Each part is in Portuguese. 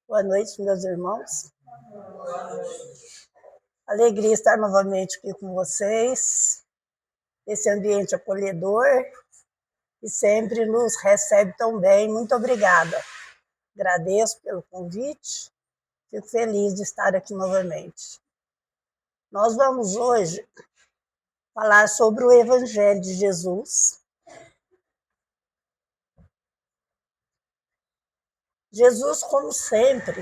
Boa noite, meus irmãos. Alegria estar novamente aqui com vocês, esse ambiente acolhedor, que sempre nos recebe tão bem. Muito obrigada. Agradeço pelo convite, fico feliz de estar aqui novamente. Nós vamos hoje falar sobre o Evangelho de Jesus. Jesus, como sempre,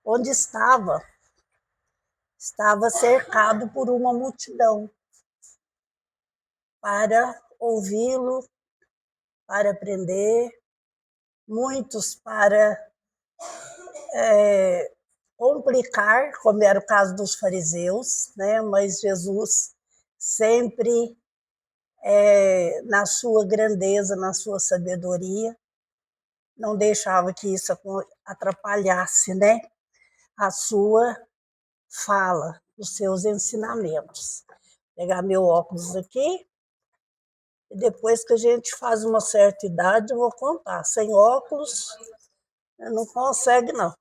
onde estava cercado por uma multidão para ouvi-lo, para aprender, muitos para complicar, como era o caso dos fariseus, né? Mas Jesus sempre, na sua grandeza, na sua sabedoria, não deixava que isso atrapalhasse, né? A sua fala, os seus ensinamentos. Vou pegar meu óculos aqui, e depois que a gente faz uma certa idade, eu vou contar. Sem óculos, não consegue, não.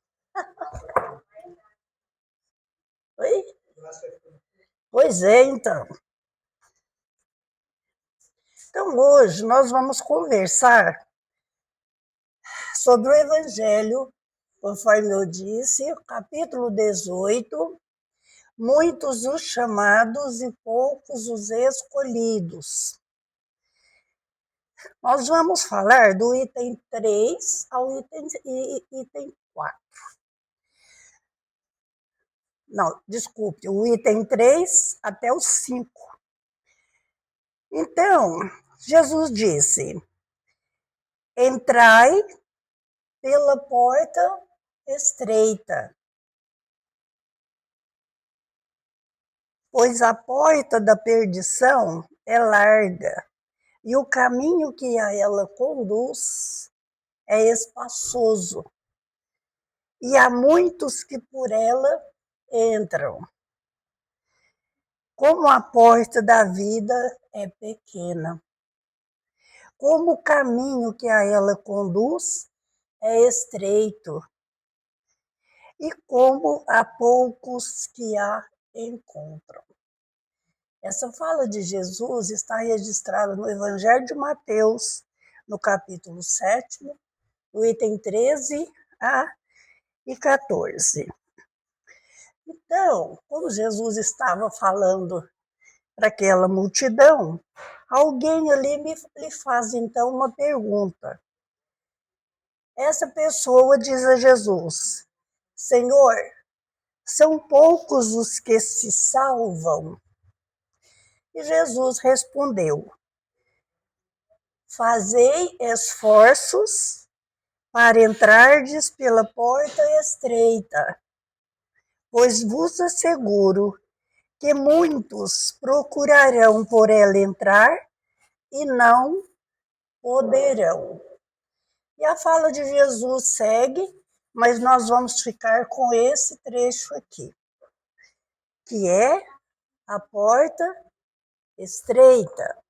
Oi? Pois é, então. Então, hoje nós vamos conversar sobre o Evangelho, conforme eu disse, capítulo 18, muitos os chamados e poucos os escolhidos. Nós vamos falar do item 3 ao item 4. Não, desculpe, o item 3 até o 5. Então, Jesus disse: entrai pela porta estreita, pois a porta da perdição é larga, e o caminho que a ela conduz é espaçoso, e há muitos que por ela entram. Como a porta da vida é pequena, como o caminho que a ela conduz é estreito, e como há poucos que a encontram. Essa fala de Jesus está registrada no Evangelho de Mateus, no capítulo 7, no item 13 e 14. Então, quando Jesus estava falando para aquela multidão, alguém ali lhe faz então uma pergunta. Essa pessoa diz a Jesus: Senhor, são poucos os que se salvam? E Jesus respondeu: fazei esforços para entrardes pela porta estreita, pois vos asseguro que muitos procurarão por ela entrar e não poderão. E a fala de Jesus segue, mas nós vamos ficar com esse trecho aqui, que é a porta estreita.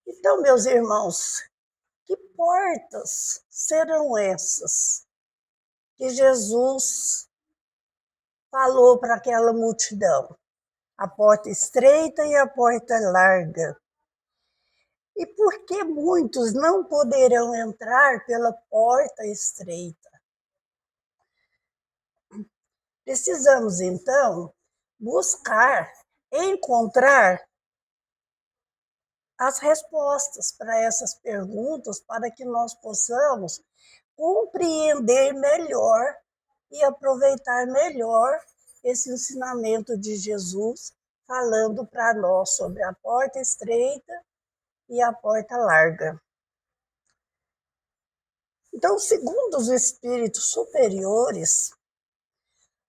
Então, meus irmãos, que portas serão essas que Jesus falou para aquela multidão? A porta estreita e a porta larga. E por que muitos não poderão entrar pela porta estreita? Precisamos, então, buscar, encontrar as respostas para essas perguntas, para que nós possamos compreender melhor e aproveitar melhor esse ensinamento de Jesus, falando para nós sobre a porta estreita e a porta larga. Então, segundo os espíritos superiores,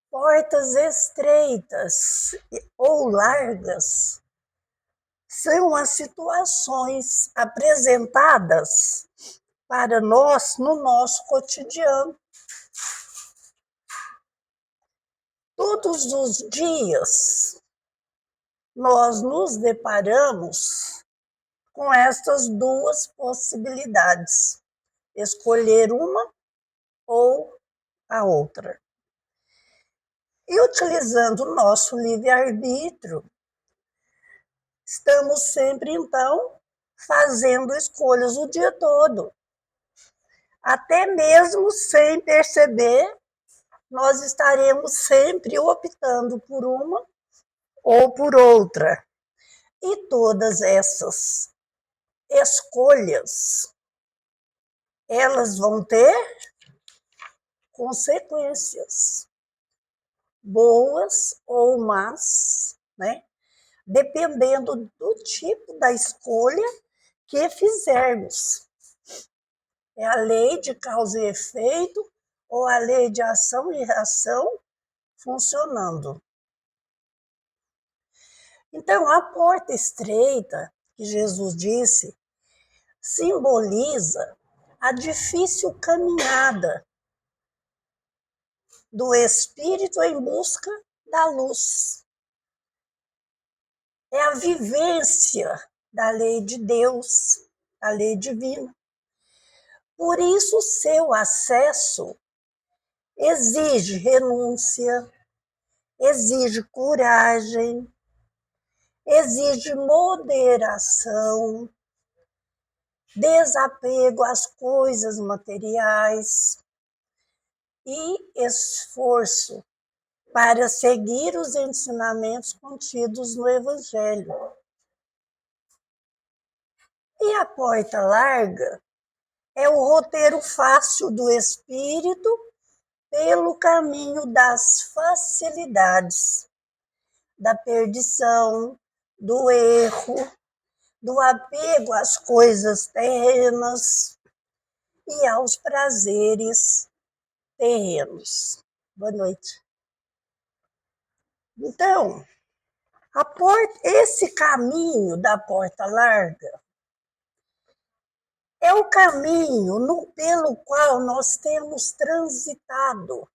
portas estreitas ou largas são as situações apresentadas para nós no nosso cotidiano. Todos os dias nós nos deparamos com estas duas possibilidades, escolher uma ou a outra. E utilizando o nosso livre-arbítrio, estamos sempre, então, fazendo escolhas o dia todo. Até mesmo sem perceber, nós estaremos sempre optando por uma ou por outra. E todas essas escolhas, elas vão ter consequências, boas ou más, né? Dependendo do tipo da escolha que fizermos. É a lei de causa e efeito ou a lei de ação e reação funcionando. Então, a porta estreita, que Jesus disse, simboliza a difícil caminhada do espírito em busca da luz. É a vivência da lei de Deus, a lei divina. Por isso, seu acesso exige renúncia, exige coragem, exige moderação, desapego às coisas materiais e esforço para seguir os ensinamentos contidos no Evangelho. E a porta larga é o roteiro fácil do espírito pelo caminho das facilidades, da perdição, do erro, do apego às coisas terrenas e aos prazeres terrenos. Boa noite. Então, esse caminho da porta larga é o caminho pelo qual nós temos transitado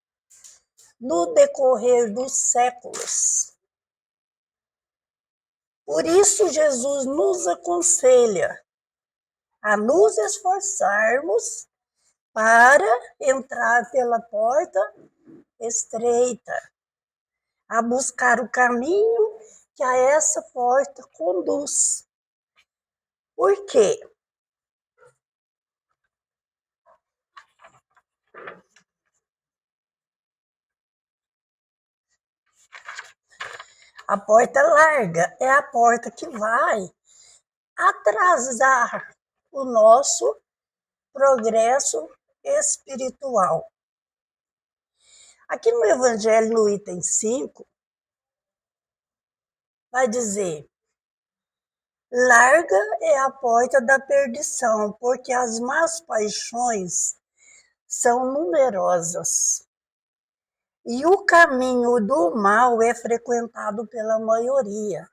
no decorrer dos séculos. Por isso, Jesus nos aconselha a nos esforçarmos para entrar pela porta estreita, a buscar o caminho que a essa porta conduz. Por quê? A porta larga é a porta que vai atrasar o nosso progresso espiritual. Aqui no Evangelho, no item 5, vai dizer: larga é a porta da perdição, porque as más paixões são numerosas. E o caminho do mal é frequentado pela maioria.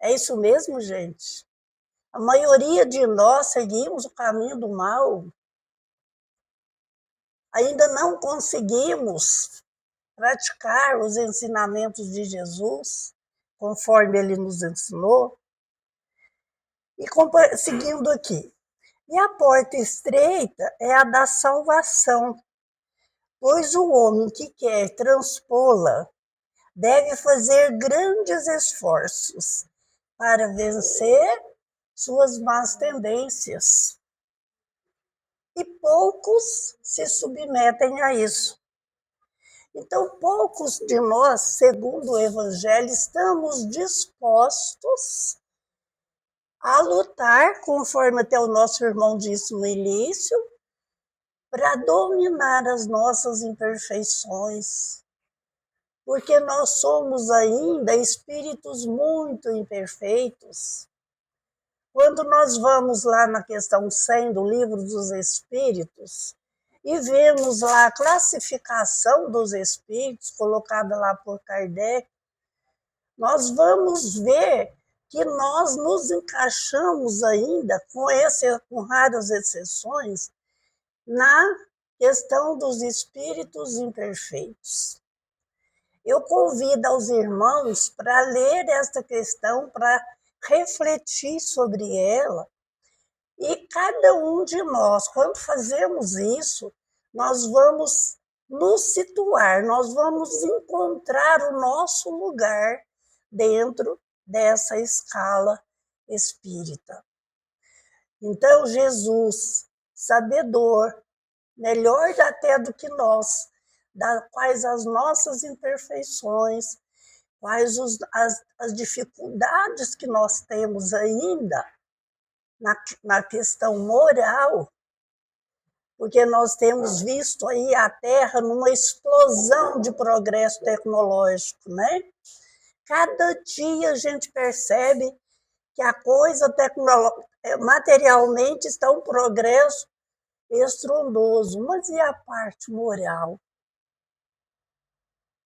É isso mesmo, gente? A maioria de nós seguimos o caminho do mal. Ainda não conseguimos praticar os ensinamentos de Jesus, conforme ele nos ensinou. E seguindo aqui. E a porta estreita é a da salvação, pois o homem que quer transpô-la deve fazer grandes esforços para vencer suas más tendências. E poucos se submetem a isso. Então, poucos de nós, segundo o Evangelho, estamos dispostos a lutar, conforme até o nosso irmão disse no início, para dominar as nossas imperfeições, porque nós somos ainda espíritos muito imperfeitos. Quando nós vamos lá na questão 100 do Livro dos Espíritos e vemos lá a classificação dos espíritos, colocada lá por Kardec, nós vamos ver que nós nos encaixamos ainda, com raras exceções, na questão dos espíritos imperfeitos. Eu convido aos irmãos para ler esta questão, para refletir sobre ela, E cada um de nós, quando fazemos isso, nós vamos nos situar, nós vamos encontrar o nosso lugar dentro dessa escala espírita. Então, Jesus, sabedor, melhor até do que nós, quais as nossas imperfeições, quais as dificuldades que nós temos ainda na questão moral, porque nós temos visto aí a Terra numa explosão de progresso tecnológico, né? Cada dia a gente percebe que a coisa materialmente está um progresso estrondoso, mas e a parte moral?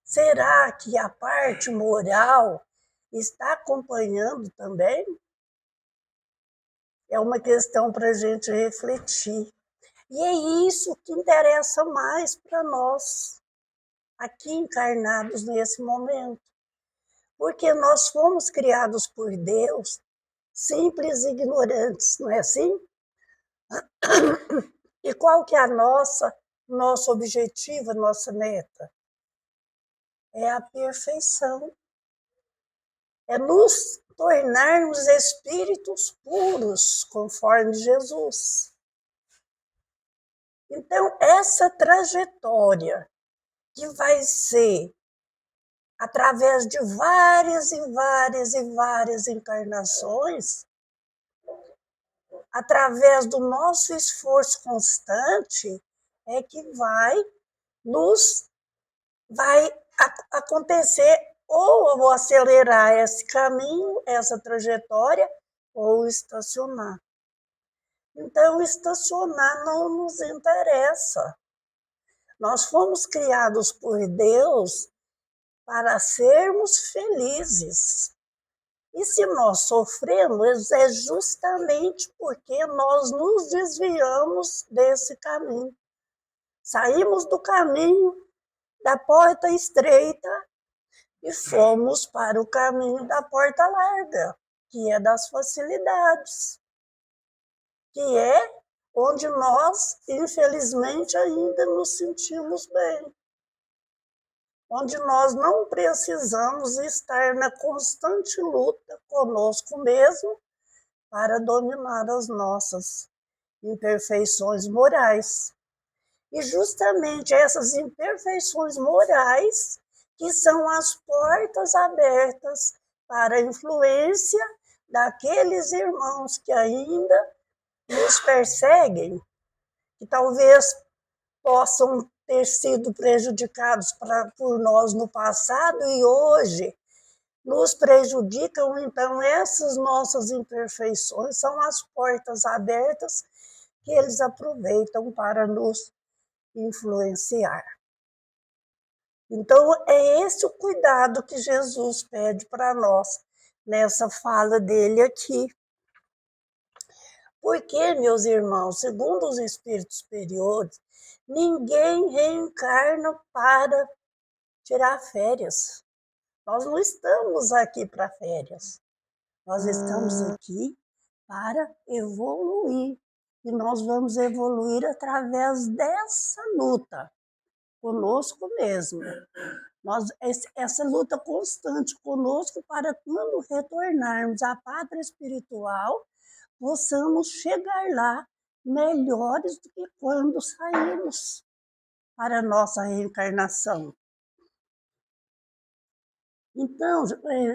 Será que a parte moral está acompanhando também? É uma questão para a gente refletir. E é isso que interessa mais para nós, aqui encarnados nesse momento. Porque nós fomos criados por Deus, simples e ignorantes, não é assim? E qual que é nosso objetivo, nossa meta? É a perfeição. É nos tornarmos espíritos puros, conforme Jesus. Então, essa trajetória que vai ser através de várias e várias e várias encarnações, através do nosso esforço constante, é que vai acontecer ou eu vou acelerar esse caminho, essa trajetória, ou estacionar. Então, estacionar não nos interessa. Nós fomos criados por Deus para sermos felizes. E se nós sofremos, é justamente porque nós nos desviamos desse caminho. Saímos do caminho da porta estreita e fomos para o caminho da porta larga, que é das facilidades, que é onde nós, infelizmente, ainda nos sentimos bem, onde nós não precisamos estar na constante luta conosco mesmo para dominar as nossas imperfeições morais. E justamente essas imperfeições morais que são as portas abertas para a influência daqueles irmãos que ainda nos perseguem, que talvez possam ter sido prejudicados por nós no passado e hoje nos prejudicam. Então, essas nossas imperfeições são as portas abertas que eles aproveitam para nos influenciar. Então, é esse o cuidado que Jesus pede para nós nessa fala dele aqui. Porque, meus irmãos, segundo os espíritos superiores, ninguém reencarna para tirar férias. Nós não estamos aqui para férias. Nós estamos aqui para evoluir. E nós vamos evoluir através dessa luta conosco mesmo. Essa luta constante conosco para quando retornarmos à pátria espiritual, possamos chegar lá melhores do que quando saímos para a nossa reencarnação. Então,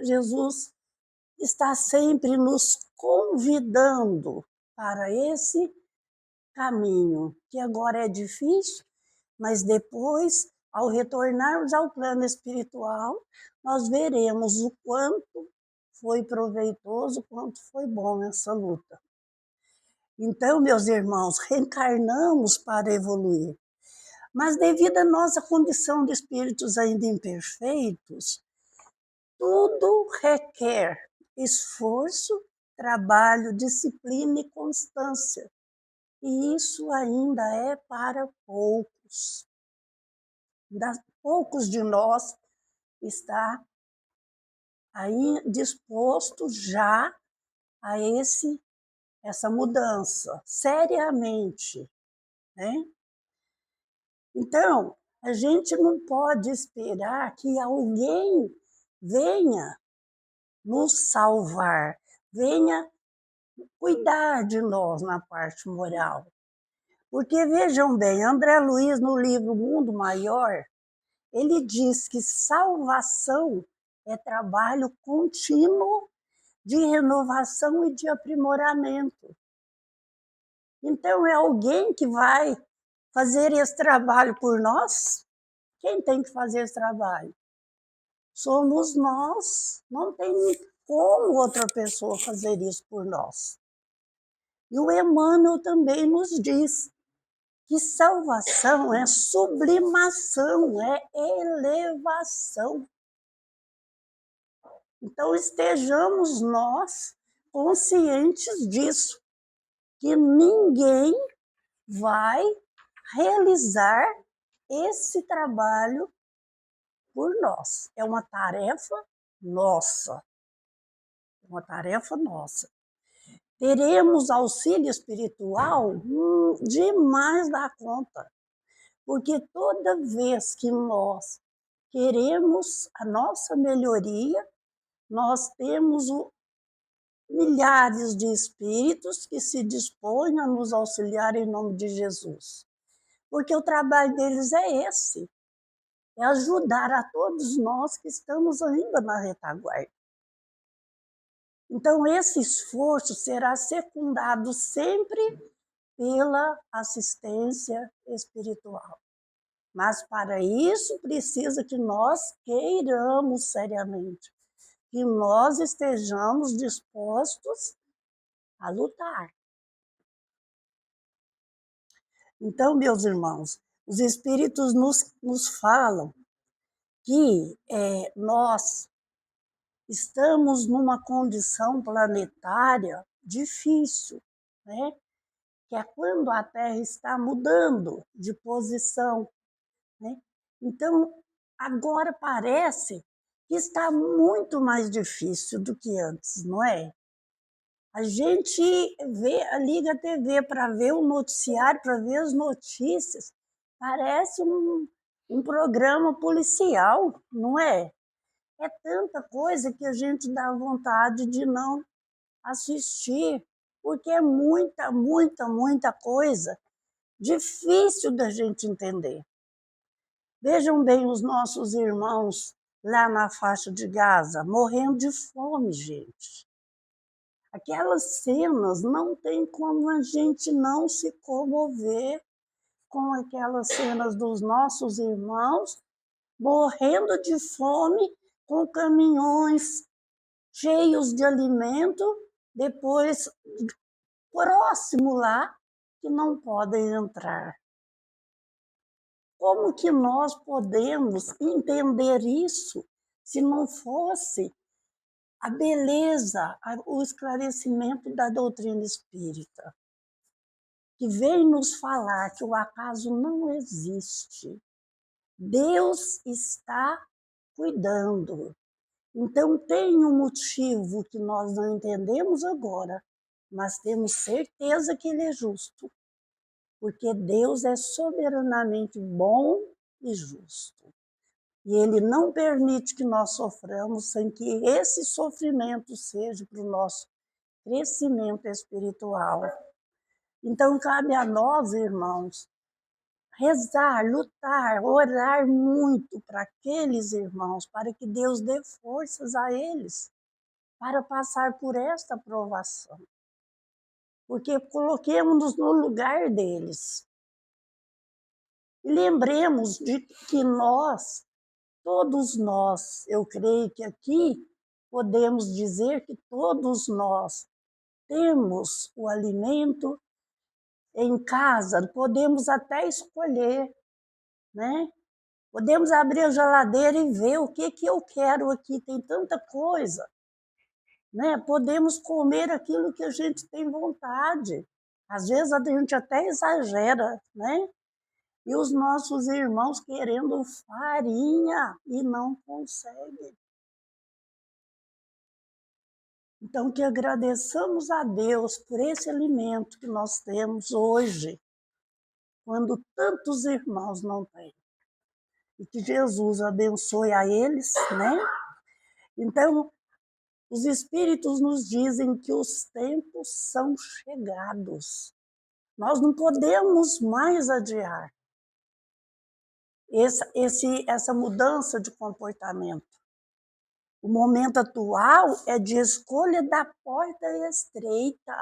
Jesus está sempre nos convidando para esse caminho, que agora é difícil, mas depois, ao retornarmos ao plano espiritual, nós veremos o quanto foi proveitoso, o quanto foi bom essa luta. Então, meus irmãos, reencarnamos para evoluir. Mas devido à nossa condição de espíritos ainda imperfeitos, tudo requer esforço, trabalho, disciplina e constância. E isso ainda é para poucos. Poucos de nós está aí disposto já a esse essa mudança, seriamente, né? Então, a gente não pode esperar que alguém venha nos salvar, venha cuidar de nós na parte moral. Porque, vejam bem, André Luiz, no livro Mundo Maior, ele diz que salvação é trabalho contínuo de renovação e de aprimoramento. Então, é alguém que vai fazer esse trabalho por nós? Quem tem que fazer esse trabalho? Somos nós. Não tem como outra pessoa fazer isso por nós. E o Emmanuel também nos diz que salvação é sublimação, é elevação. Então, estejamos nós conscientes disso, que ninguém vai realizar esse trabalho por nós. É uma tarefa nossa. Uma tarefa nossa. Teremos auxílio espiritual demais da conta, porque toda vez que nós queremos a nossa melhoria, nós temos milhares de espíritos que se dispõem a nos auxiliar em nome de Jesus. Porque o trabalho deles é esse, é ajudar a todos nós que estamos ainda na retaguarda. Então, esse esforço será secundado sempre pela assistência espiritual. Mas, para isso, precisa que nós queiramos seriamente, que nós estejamos dispostos a lutar. Então, meus irmãos, os Espíritos nos falam que nós estamos numa condição planetária difícil, né? Que é quando a Terra está mudando de posição, né? Então, agora parece que está muito mais difícil do que antes, não é? A gente liga a TV para ver o noticiário, para ver as notícias, parece um programa policial, não é? É tanta coisa que a gente dá vontade de não assistir, porque é muita, muita, muita coisa difícil da gente entender. Vejam bem os nossos irmãos lá na faixa de Gaza, morrendo de fome, gente. Aquelas cenas, não tem como a gente não se comover com aquelas cenas dos nossos irmãos morrendo de fome, com caminhões cheios de alimento, depois próximo lá, que não podem entrar. Como que nós podemos entender isso se não fosse a beleza, o esclarecimento da doutrina espírita, que vem nos falar que o acaso não existe. Deus está cuidando. Então, tem um motivo que nós não entendemos agora, mas temos certeza que ele é justo, porque Deus é soberanamente bom e justo. E ele não permite que nós soframos sem que esse sofrimento seja para o nosso crescimento espiritual. Então, cabe a nós, irmãos, rezar, lutar, orar muito para aqueles irmãos, para que Deus dê forças a eles para passar por esta provação. Porque coloquemos-nos no lugar deles. E lembremos de que nós, todos nós, eu creio que aqui podemos dizer que todos nós temos o alimento em casa, podemos até escolher, né? Podemos abrir a geladeira e ver o que eu quero aqui, tem tanta coisa. Né? Podemos comer aquilo que a gente tem vontade. Às vezes a gente até exagera, né? E os nossos irmãos querendo farinha e não conseguem. Então, que agradeçamos a Deus por esse alimento que nós temos hoje, quando tantos irmãos não têm. E que Jesus abençoe a eles, né? Então, os Espíritos nos dizem que os tempos são chegados. Nós não podemos mais adiar essa mudança de comportamento. O momento atual é de escolha da porta estreita.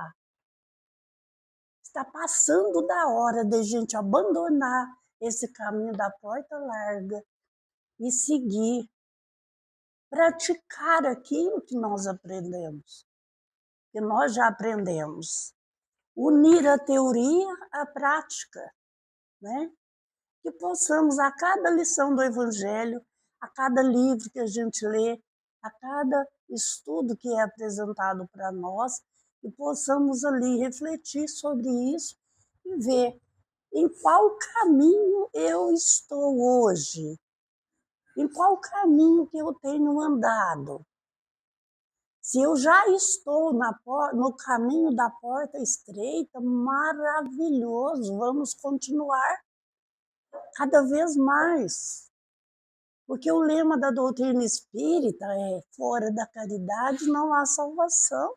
Está passando da hora de a gente abandonar esse caminho da porta larga e seguir, praticar aquilo que nós aprendemos, que nós já aprendemos. Unir a teoria à prática, né? Que possamos, a cada lição do Evangelho, a cada livro que a gente lê, a cada estudo que é apresentado para nós, que possamos ali refletir sobre isso e ver em qual caminho eu estou hoje, em qual caminho que eu tenho andado. Se eu já estou no caminho da porta estreita, maravilhoso, vamos continuar cada vez mais. Porque o lema da doutrina espírita é: fora da caridade não há salvação.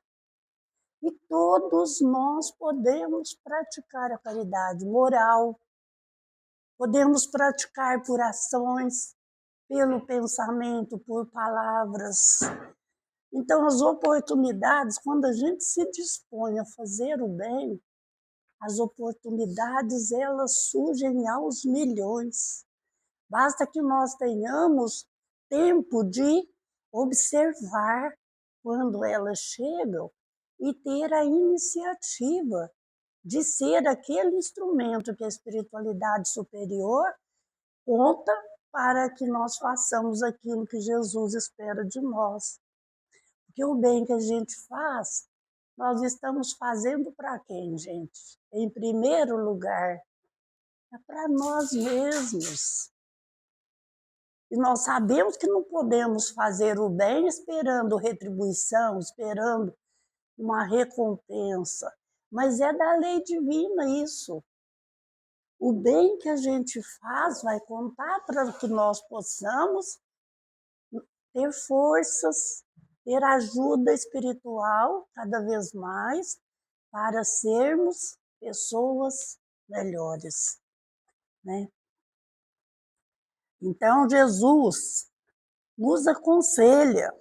E todos nós podemos praticar a caridade moral, podemos praticar por ações, pelo pensamento, por palavras. Então, as oportunidades, quando a gente se dispõe a fazer o bem, as oportunidades, elas surgem aos milhões. Basta que nós tenhamos tempo de observar quando elas chegam e ter a iniciativa de ser aquele instrumento que a espiritualidade superior conta para que nós façamos aquilo que Jesus espera de nós. Porque o bem que a gente faz, nós estamos fazendo para quem, gente? Em primeiro lugar, é para nós mesmos. E nós sabemos que não podemos fazer o bem esperando retribuição, esperando uma recompensa, mas é da lei divina isso. O bem que a gente faz vai contar para que nós possamos ter forças, ter ajuda espiritual cada vez mais para sermos pessoas melhores, né? Então, Jesus nos aconselha,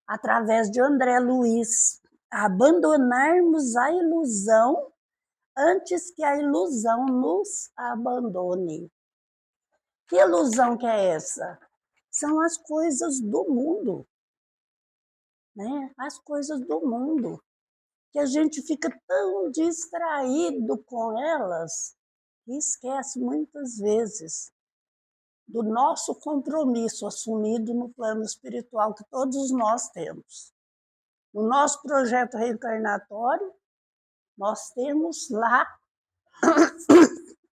através de André Luiz, a abandonarmos a ilusão antes que a ilusão nos abandone. Que ilusão que é essa? São as coisas do mundo, né? As coisas do mundo, que a gente fica tão distraído com elas que esquece muitas vezes do nosso compromisso assumido no plano espiritual que todos nós temos. No nosso projeto reencarnatório, nós temos lá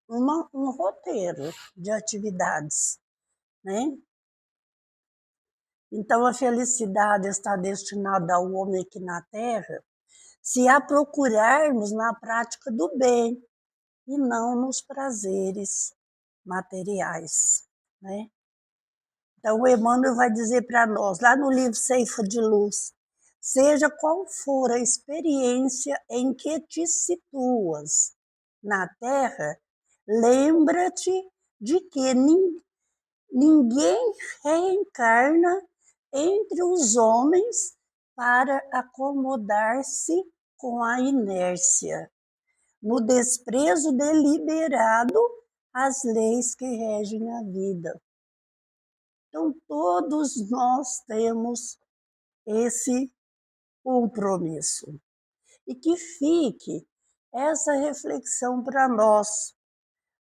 um roteiro de atividades, né? Então, a felicidade está destinada ao homem aqui na Terra se a procurarmos na prática do bem e não nos prazeres materiais, né? Então, o Emmanuel vai dizer para nós, lá no livro Ceifa de Luz, seja qual for a experiência em que te situas na Terra, lembra-te de que ninguém reencarna entre os homens para acomodar-se com a inércia, no desprezo deliberado às leis que regem a vida. Então, todos nós temos esse compromisso. E que fique essa reflexão para nós.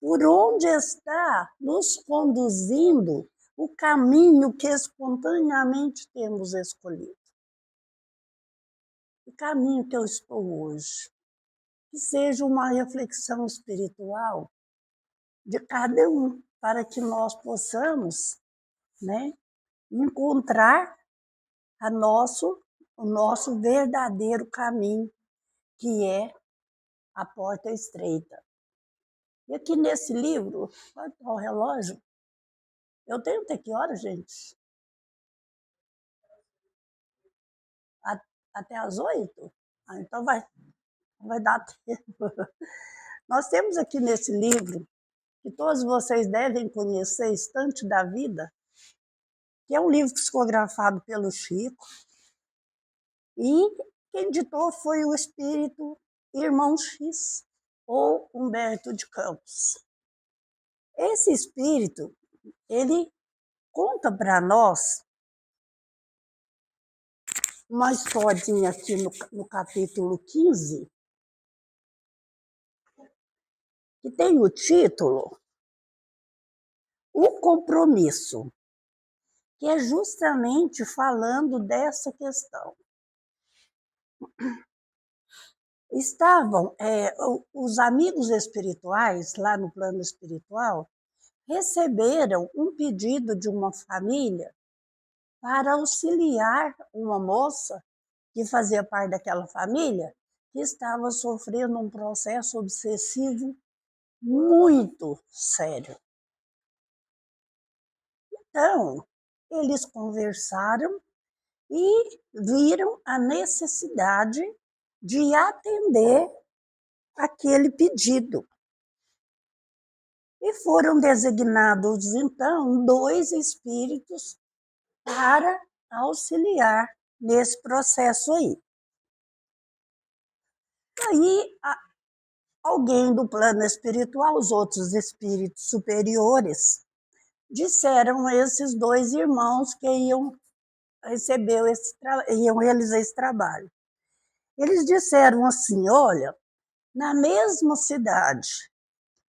Por onde está nos conduzindo o caminho que espontaneamente temos escolhido? O caminho que eu estou hoje. Que seja uma reflexão espiritual de cada um, para que nós possamos, né, encontrar o nosso verdadeiro caminho, que é a porta estreita. E aqui nesse livro, olha o relógio, eu tenho até que hora, gente? Até às 8? Então vai dar tempo. Nós temos aqui nesse livro, que todos vocês devem conhecer, Estante da Vida, que é um livro psicografado pelo Chico, e quem ditou foi o espírito Irmão X, ou Humberto de Campos. Esse espírito, ele conta para nós uma historinha aqui no capítulo 15, que tem o título O Compromisso, que é justamente falando dessa questão. Estavam os amigos espirituais, lá no plano espiritual, receberam um pedido de uma família para auxiliar uma moça que fazia parte daquela família, que estava sofrendo um processo obsessivo muito sério. Então, eles conversaram e viram a necessidade de atender aquele pedido. E foram designados, então, 2 espíritos para auxiliar nesse processo aí. Aí, alguém do plano espiritual, os outros espíritos superiores, disseram a esses 2 irmãos que iam realizar esse trabalho. Eles disseram assim: olha, na mesma cidade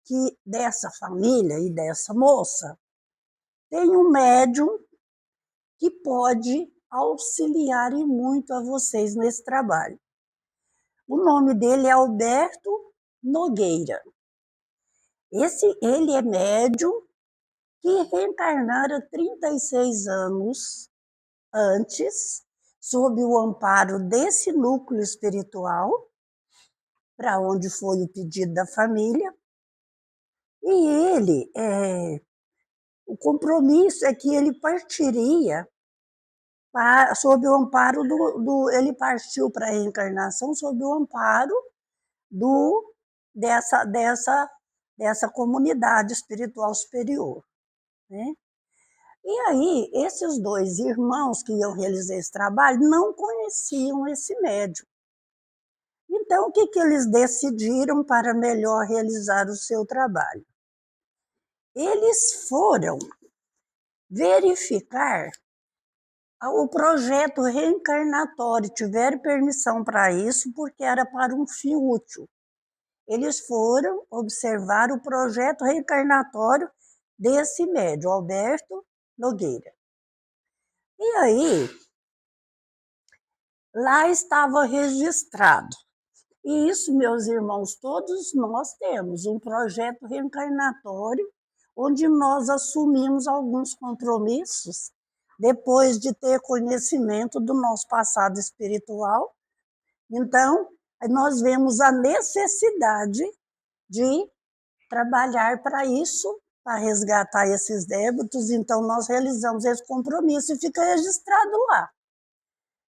que dessa família e dessa moça, tem um médium que pode auxiliar e muito a vocês nesse trabalho. O nome dele é Alberto Nogueira. Ele é médium que reencarnara 36 anos antes, sob o amparo desse núcleo espiritual, para onde foi o pedido da família. E ele, o compromisso é que ele partiria sob o amparo ele partiu para a reencarnação sob o amparo dessa comunidade espiritual superior, né? E aí, esses 2 irmãos que iam realizar esse trabalho não conheciam esse médium. Então, o que eles decidiram para melhor realizar o seu trabalho? Eles foram verificar o projeto reencarnatório, tiveram permissão para isso, porque era para um fim útil. Eles foram observar o projeto reencarnatório desse médium, Alberto Nogueira. E aí, lá estava registrado. E isso, meus irmãos, todos nós temos um projeto reencarnatório onde nós assumimos alguns compromissos depois de ter conhecimento do nosso passado espiritual. Então, nós vemos a necessidade de trabalhar para isso, para resgatar esses débitos. Então, nós realizamos esse compromisso e fica registrado lá.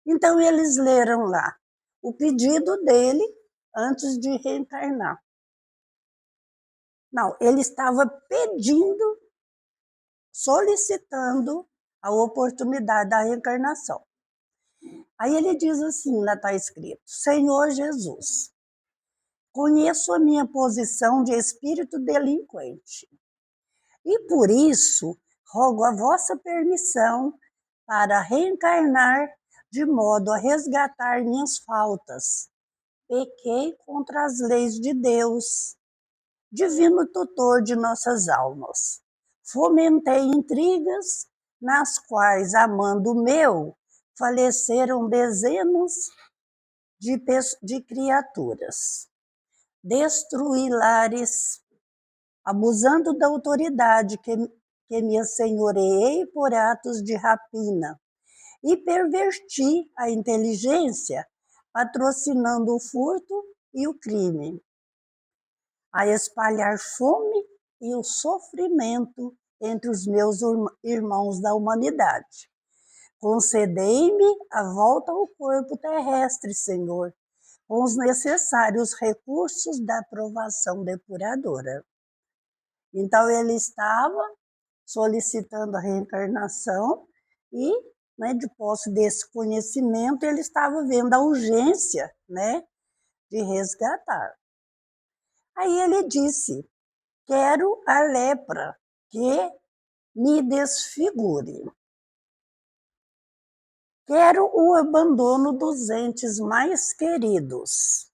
Então, eles leram lá o pedido dele antes de reencarnar. Não, ele estava pedindo, solicitando a oportunidade da reencarnação. Aí ele diz assim, lá está escrito: Senhor Jesus, conheço a minha posição de espírito delinquente e por isso rogo a vossa permissão para reencarnar de modo a resgatar minhas faltas. Pequei contra as leis de Deus, divino tutor de nossas almas. Fomentei intrigas nas quais, amando o meu, faleceram dezenas de criaturas. Destruí lares, abusando da autoridade que me assenhoreei por atos de rapina. e perverti a inteligência, patrocinando o furto e o crime, a espalhar fome e o sofrimento entre os meus irmãos da humanidade. Concedei-me a volta ao corpo terrestre, Senhor, com os necessários recursos da provação depuradora. Então, ele estava solicitando a reencarnação e, né, de posse desse conhecimento, ele estava vendo a urgência, né, de resgatar. Aí ele disse: quero a lepra que me desfigure. Quero o abandono dos entes mais queridos.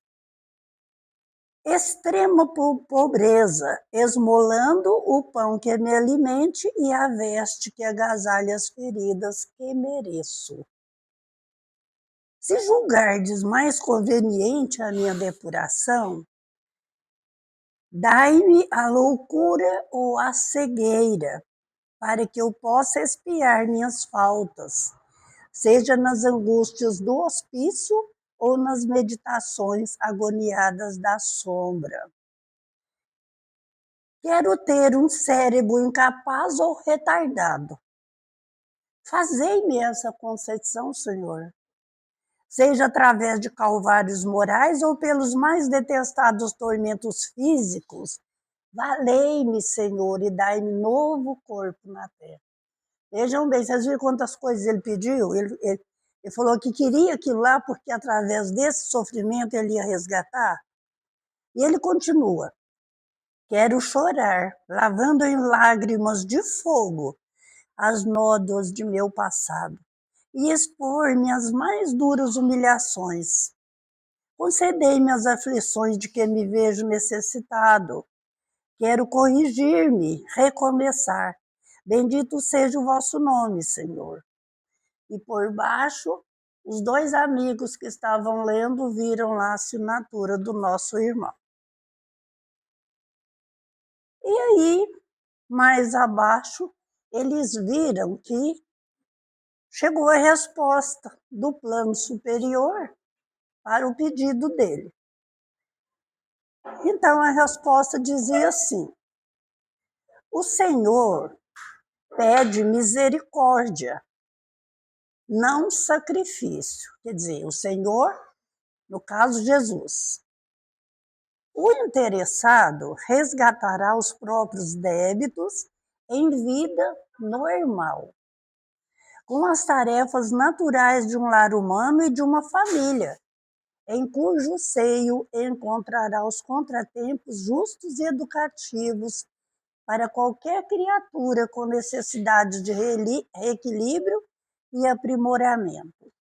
Extrema pobreza, esmolando o pão que me alimente e a veste que agasalhe as feridas que mereço. Se julgardes mais conveniente a minha depuração, dai-me a loucura ou a cegueira, para que eu possa expiar minhas faltas, seja nas angústias do hospício ou nas meditações agoniadas da sombra. Quero ter um cérebro incapaz ou retardado. Fazei-me essa concessão, Senhor. Seja através de calvários morais ou pelos mais detestados tormentos físicos, valei-me, Senhor, e dai-me novo corpo na terra. Vejam bem, vocês viram quantas coisas ele pediu? Ele falou que queria aquilo lá porque através desse sofrimento ele ia resgatar. E ele continua. Quero chorar, lavando em lágrimas de fogo as nódoas de meu passado e expor-me às mais duras humilhações. Concedei-me as aflições de que me vejo necessitado. Quero corrigir-me, recomeçar. Bendito seja o vosso nome, Senhor. E por baixo, os dois amigos que estavam lendo viram lá a assinatura do nosso irmão. E aí, mais abaixo, eles viram que chegou a resposta do plano superior para o pedido dele. Então, a resposta dizia assim: o Senhor pede misericórdia, não sacrifício. Quer dizer, o Senhor, no caso Jesus. O interessado resgatará os próprios débitos em vida normal, com as tarefas naturais de um lar humano e de uma família, em cujo seio encontrará os contratempos justos e educativos para qualquer criatura com necessidade de reequilíbrio e aprimoramento.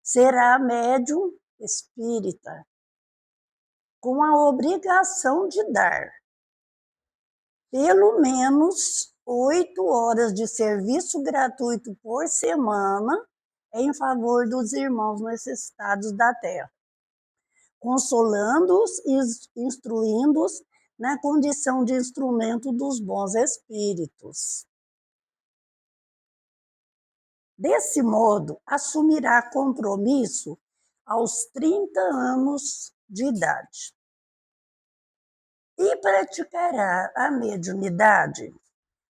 Será médium espírita, com a obrigação de dar pelo menos 8 horas de serviço gratuito por semana em favor dos irmãos necessitados da terra, consolando-os e instruindo-os na condição de instrumento dos bons espíritos. Desse modo, assumirá compromisso aos 30 anos de idade e praticará a mediunidade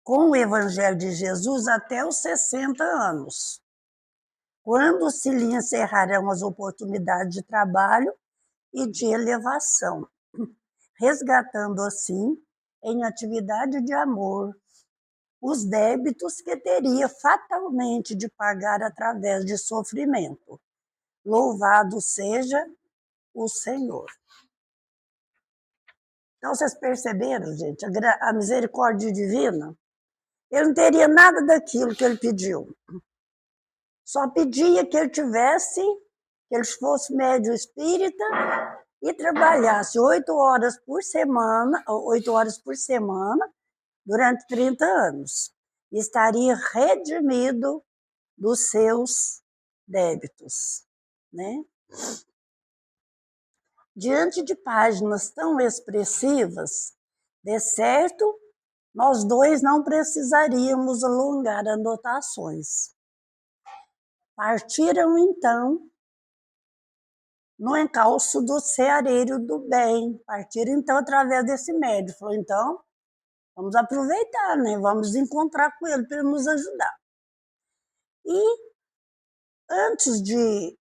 com o Evangelho de Jesus até os 60 anos, quando se lhe encerrarão as oportunidades de trabalho e de elevação, resgatando assim, em atividade de amor, os débitos que teria fatalmente de pagar através de sofrimento. Louvado seja o Senhor. Então, vocês perceberam, gente, a misericórdia divina? Ele não teria nada daquilo que ele pediu. Só pedia que ele tivesse, que ele fosse médium espírita e trabalhasse 8 horas por semana, durante 30 anos. E estaria redimido dos seus débitos, né? Diante de páginas tão expressivas, de certo, nós dois não precisaríamos alongar anotações. Partiram, então, no encalço do ceareiro do bem. Partiram, então, através desse médium. Falou, então, vamos aproveitar, né? Vamos encontrar com ele para ele nos ajudar. E antes de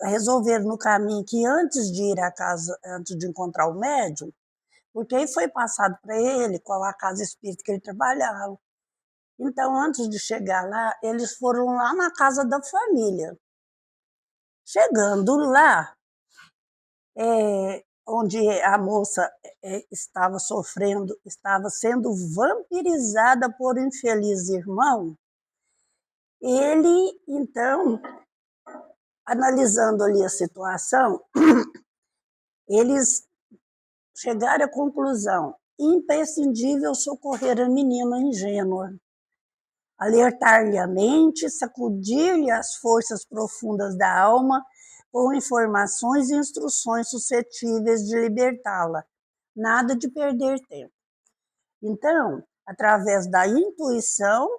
resolver no caminho que antes de ir à casa, antes de encontrar o médium, porque aí foi passado para ele qual a casa espírita que ele trabalhava. Então, antes de chegar lá, eles foram lá na casa da família. Chegando lá, onde a moça estava sofrendo, estava sendo vampirizada por um infeliz irmão, ele, então, analisando ali a situação, eles chegaram à conclusão: imprescindível socorrer a menina ingênua, alertar-lhe a mente, sacudir-lhe as forças profundas da alma com informações e instruções suscetíveis de libertá-la. Nada de perder tempo. Então, através da intuição,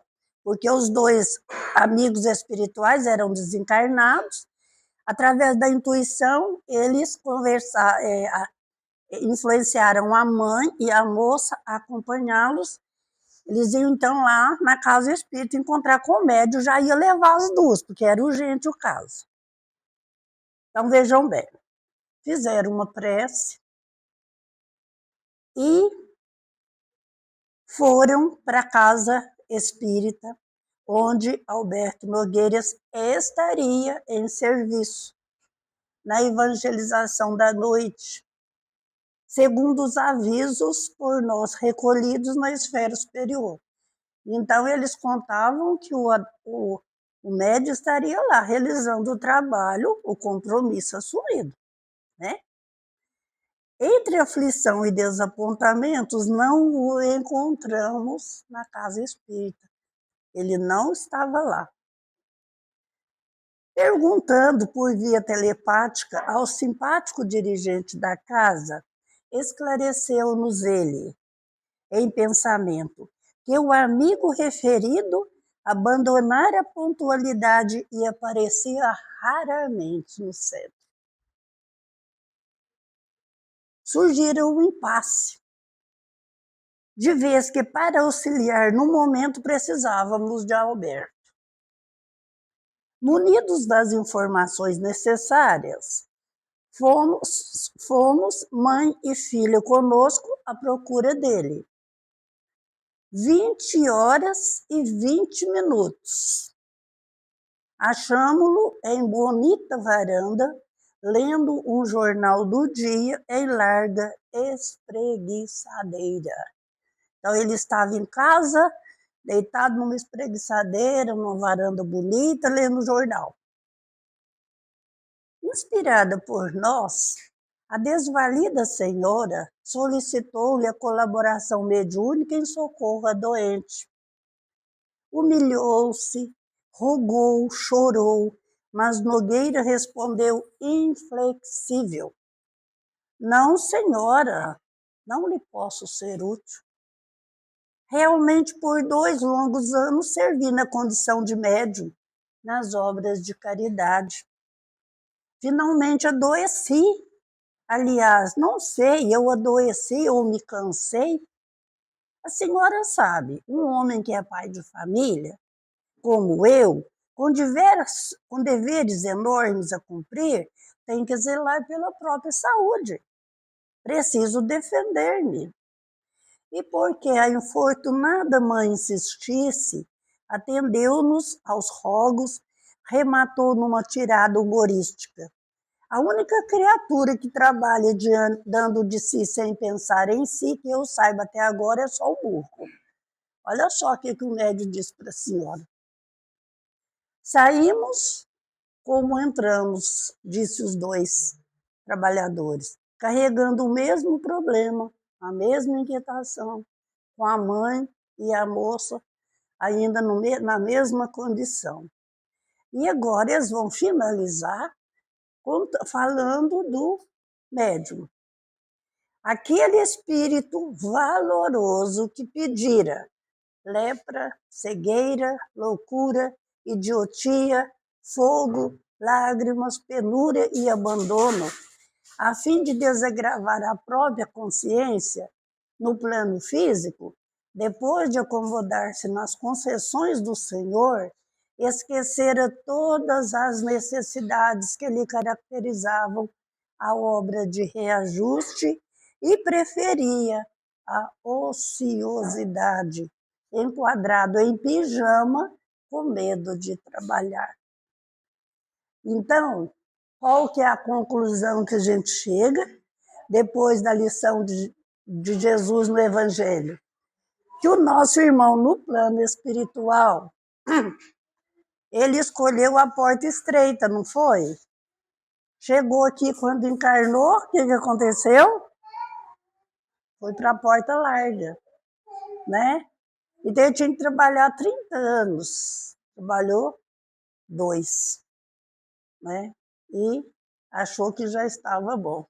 porque os dois amigos espirituais eram desencarnados, através da intuição, eles influenciaram a mãe e a moça a acompanhá-los. Eles iam, então, lá na casa espírita encontrar com o médium, já ia levar as duas, porque era urgente o caso. Então, vejam bem, fizeram uma prece e foram para a casa espírita, onde Alberto Nogueiras estaria em serviço na evangelização da noite, segundo os avisos por nós recolhidos na esfera superior. Então, eles contavam que o médium estaria lá realizando o trabalho, o compromisso assumido, né? Entre aflição e desapontamentos, não o encontramos na casa espírita. Ele não estava lá. Perguntando por via telepática ao simpático dirigente da casa, esclareceu-nos ele, em pensamento, que o amigo referido abandonara a pontualidade e aparecia raramente no centro. Surgira um impasse, de vez que para auxiliar no momento precisávamos de Alberto. Munidos das informações necessárias, fomos mãe e filha conosco à procura dele. 20h20. Achamo-lo em bonita varanda, lendo um jornal do dia em larga espreguiçadeira. Então, ele estava em casa, deitado numa espreguiçadeira, numa varanda bonita, lendo o jornal. Inspirada por nós, a desvalida senhora solicitou-lhe a colaboração mediúnica em socorro à doente. Humilhou-se, rogou, chorou, mas Nogueira respondeu inflexível: não, senhora, não lhe posso ser útil. Realmente, por 2 longos anos, servi na condição de médium nas obras de caridade. Finalmente adoeci. Aliás, não sei, eu adoeci ou me cansei. A senhora sabe, um homem que é pai de família, como eu, com deveres enormes a cumprir, tem que zelar pela própria saúde. Preciso defender-me. E porque a infortunada mãe insistisse, atendeu-nos aos rogos, rematou numa tirada humorística: a única criatura que trabalha dando de si sem pensar em si, que eu saiba até agora, é só o burro. Olha só o que o médium disse para a senhora. Saímos como entramos, disse os 2 trabalhadores, carregando o mesmo problema, a mesma inquietação, com a mãe e a moça ainda na mesma condição. E agora eles vão finalizar falando do médium. Aquele espírito valoroso que pedira lepra, cegueira, loucura, idiotia, fogo, lágrimas, penúria e abandono, a fim de desagravar a própria consciência no plano físico, depois de acomodar-se nas concessões do Senhor, esquecera todas as necessidades que lhe caracterizavam a obra de reajuste e preferia a ociosidade, enquadrado em pijama, com medo de trabalhar. Então, qual que é a conclusão que a gente chega depois da lição de Jesus no Evangelho? Que o nosso irmão no plano espiritual, ele escolheu a porta estreita, não foi? Chegou aqui quando encarnou, o que aconteceu? Foi para a porta larga, né? Então ele tinha que trabalhar 30 anos, trabalhou 2, né? E achou que já estava bom.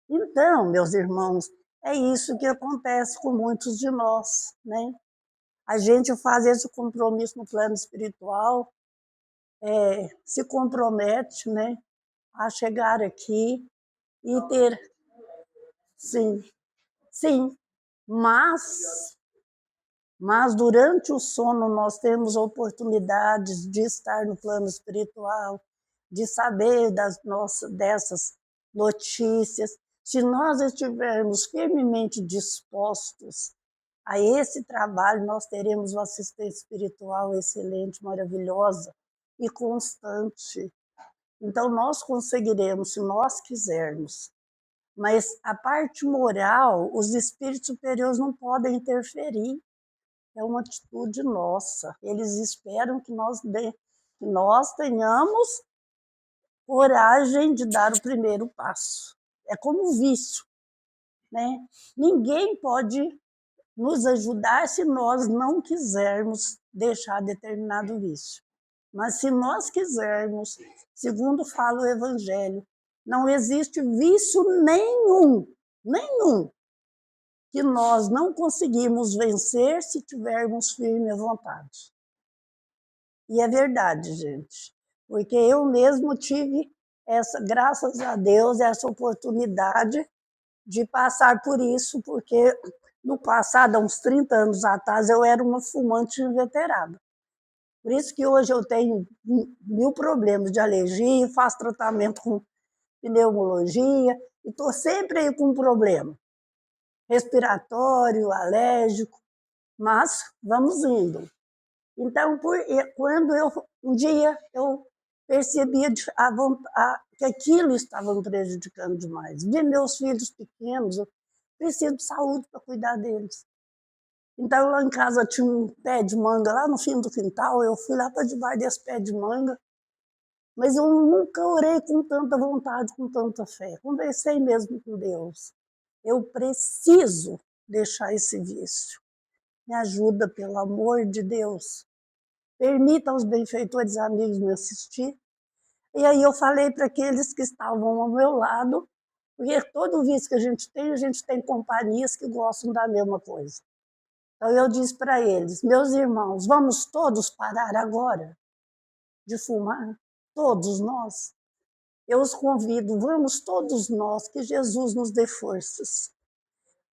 Então, meus irmãos, é isso que acontece com muitos de nós, né? A gente faz esse compromisso no plano espiritual, se compromete, né, a chegar aqui e ter, sim, mas durante o sono nós temos oportunidades de estar no plano espiritual, de saber dessas notícias. Se nós estivermos firmemente dispostos a esse trabalho, nós teremos uma assistência espiritual excelente, maravilhosa e constante. Então, nós conseguiremos, se nós quisermos. Mas a parte moral, os espíritos superiores não podem interferir. É uma atitude nossa. Eles esperam que nós tenhamos coragem de dar o primeiro passo. É como vício, né? Ninguém pode nos ajudar se nós não quisermos deixar determinado vício. Mas se nós quisermos, segundo fala o Evangelho, não existe vício nenhum, que nós não conseguimos vencer se tivermos firme vontade. E é verdade, gente, porque eu mesmo tive graças a Deus, essa oportunidade de passar por isso, porque no passado, há uns 30 anos atrás, eu era uma fumante inveterada. Por isso que hoje eu tenho 1000 problemas de alergia, faço tratamento com pneumologia, e estou sempre aí com um problema respiratório, alérgico, mas vamos indo. Então, quando um dia eu percebia que aquilo estava me prejudicando demais. Vi meus filhos pequenos, eu preciso de saúde para cuidar deles. Então, lá em casa tinha um pé de manga, lá no fim do quintal, eu fui lá para debaixo desse pé de manga, mas eu nunca orei com tanta vontade, com tanta fé. Conversei mesmo com Deus. Eu preciso deixar esse vício. Me ajuda, pelo amor de Deus. Permita aos benfeitores amigos me assistir. E aí eu falei para aqueles que estavam ao meu lado, porque todo vício que a gente tem companhias que gostam da mesma coisa. Então eu disse para eles, meus irmãos, vamos todos parar agora de fumar? Todos nós? Eu os convido, vamos todos nós, que Jesus nos dê forças.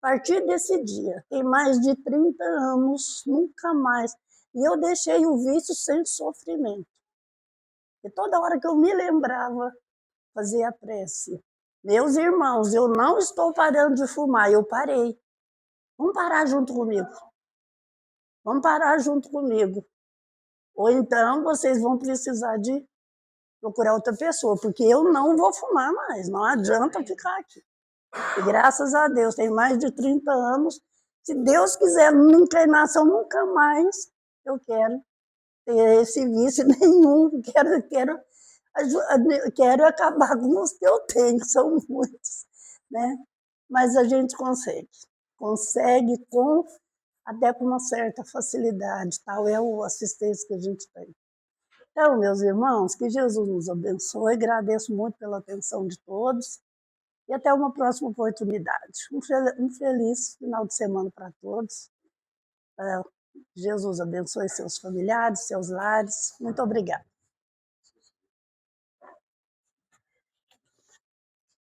A partir desse dia, tem mais de 30 anos, nunca mais. E eu deixei o vício sem sofrimento. E toda hora que eu me lembrava, fazia a prece. Meus irmãos, eu não estou parando de fumar, eu parei. Vamos parar junto comigo. Vamos parar junto comigo. Ou então vocês vão precisar de procurar outra pessoa, porque eu não vou fumar mais, não adianta ficar aqui. E graças a Deus, tem mais de 30 anos. Se Deus quiser, numa encarnação, nunca mais eu quero ter esse vício nenhum. Quero acabar com os que eu tenho, que são muitos, né? Mas a gente consegue até com uma certa facilidade, tal é a assistência que a gente tem. Então, meus irmãos, que Jesus nos abençoe, agradeço muito pela atenção de todos e até uma próxima oportunidade. Um feliz final de semana para todos. Jesus abençoe seus familiares, seus lares. Muito obrigada.